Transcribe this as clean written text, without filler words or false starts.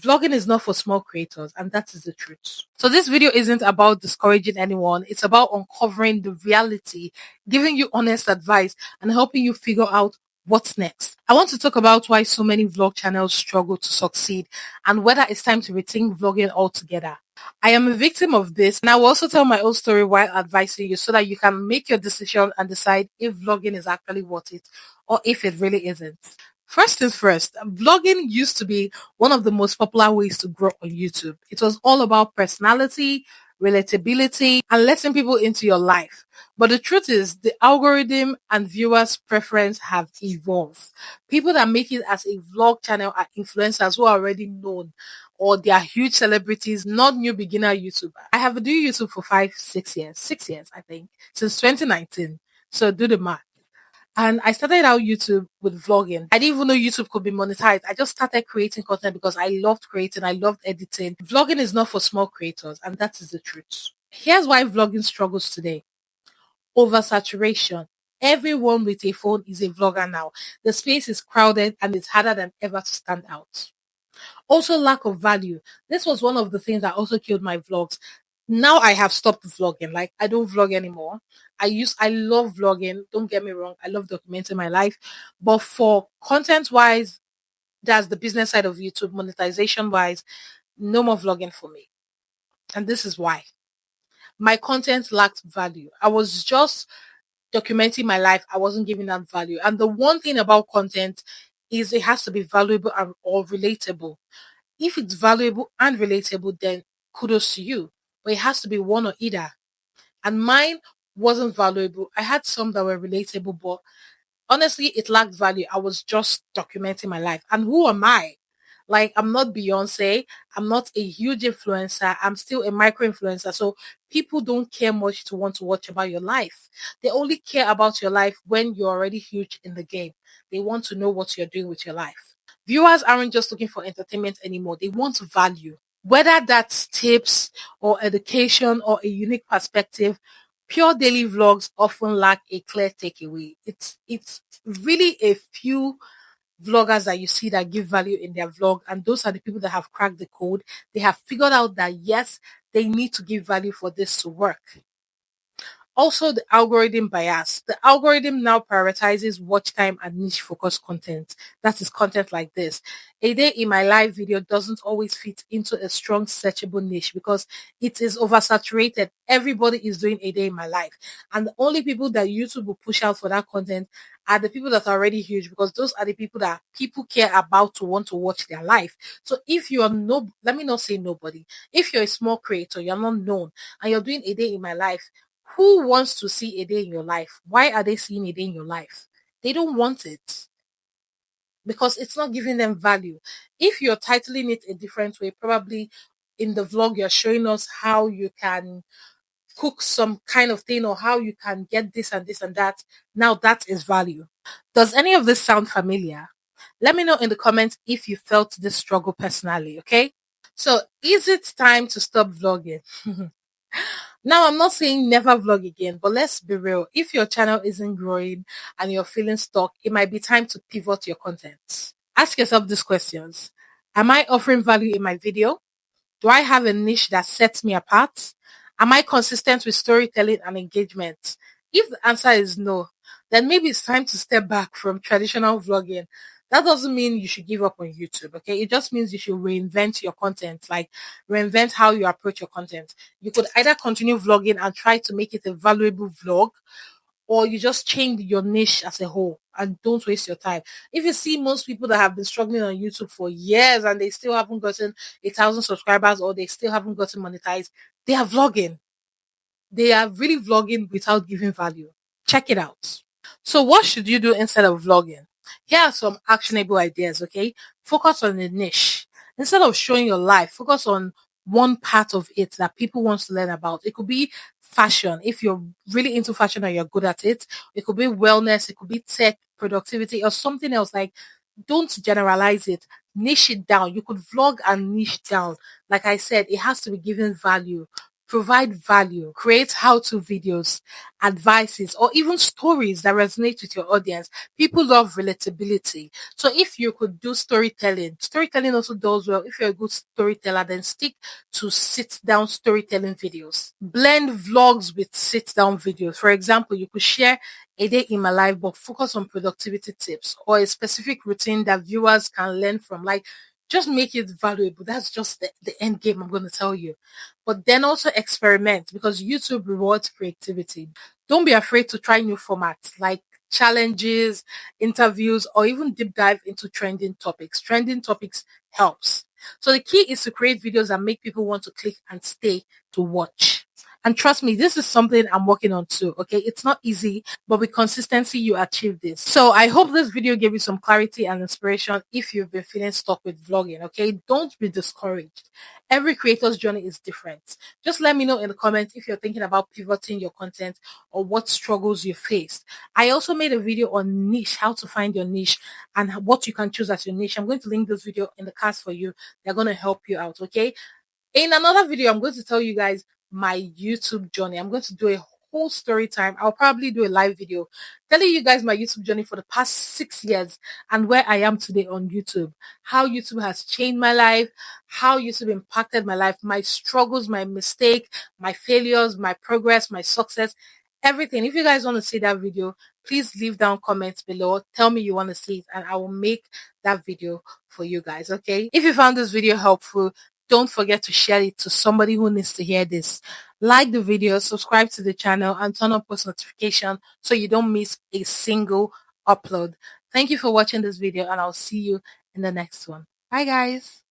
Vlogging is not for small creators, and that is the truth. So this video isn't about discouraging anyone. It's about uncovering the reality, giving you honest advice, and helping you figure out what's next. I want to talk about why so many vlog channels struggle to succeed and whether it's time to rethink vlogging altogether. I am a victim of this, and I will also tell my own story while advising you so that you can make your decision and decide if vlogging is actually worth it or if it really isn't. First things first, vlogging used to be one of the most popular ways to grow on YouTube. It was all about personality, relatability, and letting people into your life. But the truth is, the algorithm and viewers' preference have evolved. People that make it as a vlog channel are influencers who are already known or they are huge celebrities, not new beginner YouTuber. I have been doing YouTube for 6 years, I think, since 2019. So do the math. And I started out YouTube with vlogging. I didn't even know YouTube could be monetized. I just started creating content because I loved creating. I loved editing. Vlogging is not for small creators, and that is the truth. Here's why vlogging struggles today. Oversaturation. Everyone with a phone is a vlogger now. The space is crowded and it's harder than ever to stand out. Also, lack of value. This was one of the things that also killed my vlogs. Now I have stopped vlogging. Like, I don't vlog anymore. I love vlogging. Don't get me wrong. I love documenting my life. But for content wise, that's the business side of YouTube, monetization wise, no more vlogging for me. And this is why. My content lacked value. I was just documenting my life. I wasn't giving that value. And the one thing about content is it has to be valuable or relatable. If it's valuable and relatable, then kudos to you. But it has to be one or either. And mine wasn't valuable. I had some that were relatable, but honestly, it lacked value. I was just documenting my life. And who am I? Like, I'm not Beyonce. I'm not a huge influencer. I'm still a micro influencer. So people don't care much to want to watch about your life. They only care about your life when you're already huge in the game. They want to know what you're doing with your life. Viewers aren't just looking for entertainment anymore. They want value. Whether that's tips or education or a unique perspective, pure daily vlogs often lack a clear takeaway. It's really a few vloggers that you see that give value in their vlog, and those are the people that have cracked the code. They have figured out that yes, they need to give value for this to work. Also, the algorithm bias. The algorithm now prioritizes watch time and niche focused content. That is content like this. A day in my live video doesn't always fit into a strong searchable niche because it is oversaturated. Everybody is doing a day in my life. And the only people that YouTube will push out for that content are the people that are already huge because those are the people that people care about to want to watch their life. So if you are let me not say nobody. If you're a small creator, you're not known, and you're doing a day in my life, who wants to see a day in your life? Why are they seeing a day in your life? They don't want it because it's not giving them value. If you're titling it a different way, probably in the vlog, you're showing us how you can cook some kind of thing or how you can get this and this and that. Now that is value. Does any of this sound familiar? Let me know in the comments if you felt this struggle personally, okay? So, is it time to stop vlogging? Now, I'm not saying never vlog again, but let's be real. If your channel isn't growing and you're feeling stuck, it might be time to pivot your content. Ask yourself these questions. Am I offering value in my video? Do I have a niche that sets me apart? Am I consistent with storytelling and engagement? If the answer is no, then maybe it's time to step back from traditional vlogging. That doesn't mean you should give up on YouTube, okay? It just means you should reinvent your content, like reinvent how you approach your content. You could either continue vlogging and try to make it a valuable vlog, or you just change your niche as a whole and don't waste your time. If you see most people that have been struggling on YouTube for years and they still haven't gotten 1,000 subscribers or they still haven't gotten monetized, they are vlogging. They are really vlogging without giving value. Check it out. So what should you do instead of vlogging? Here are some actionable ideas, okay? Focus on the niche. Instead of showing your life, focus on one part of it that people want to learn about. It could be fashion. If you're really into fashion and you're good at it, it could be wellness, it could be tech, productivity, or something else. Like, don't generalize it. Niche it down. You could vlog and niche down. Like I said, it has to be given value. provide value, create how-to videos, advices, or even stories that resonate with your audience. People love relatability. So if you could do storytelling also does well. If you're a good storyteller, then stick to sit down storytelling videos. Blend vlogs with sit down videos. For example, you could share a day in my life, but focus on productivity tips or a specific routine that viewers can learn from. Like, just make it valuable. That's just the end game I'm going to tell you. But then also experiment, because YouTube rewards creativity. Don't be afraid to try new formats like challenges, interviews, or even deep dive into trending topics. Trending topics helps. So the key is to create videos that make people want to click and stay to watch. And trust me, this is something I'm working on too. Okay. It's not easy, but with consistency, you achieve this. So I hope this video gave you some clarity and inspiration if you've been feeling stuck with vlogging. Okay. Don't be discouraged. Every creator's journey is different. Just let me know in the comments if you're thinking about pivoting your content or what struggles you faced. I also made a video on niche, how to find your niche and what you can choose as your niche. I'm going to link this video in the cast for you. They're going to help you out. Okay. In another video, I'm going to tell you guys my YouTube journey. I'm going to do a whole story time. I'll probably do a live video telling you guys my YouTube journey for the past 6 years and where I am today on YouTube, how YouTube has changed my life, how YouTube impacted my life, my struggles, my mistake, my failures, my progress, my success, everything. If you guys want to see that video, please leave down comments below. Tell me you want to see it and I will make that video for you guys. Okay. If you found this video helpful, don't forget to share it to somebody who needs to hear this. Like the video, subscribe to the channel, and turn on post notification so you don't miss a single upload. Thank you for watching this video, and I'll see you in the next one. Bye, guys.